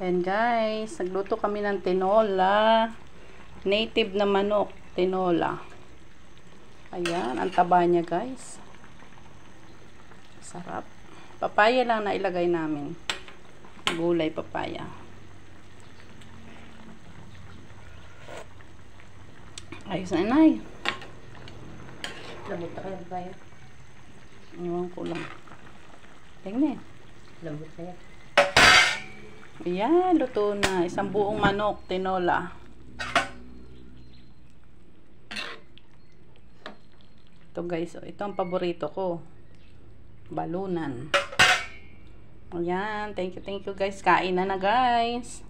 Ayan guys, nagluto kami ng tinola. Native na manok, tinola. Ayan, ang taba niya guys. Sarap. Papaya lang na ilagay namin. Gulay papaya. Ayos na inay. Lambot na kaya papaya? Iwan ko lang. Tingnan. Lambot na yan. Ayan, luto na. Isang buong manok, tinola. Ito guys, ito ang paborito ko. Balunan. Ayan, thank you guys. Kain na guys.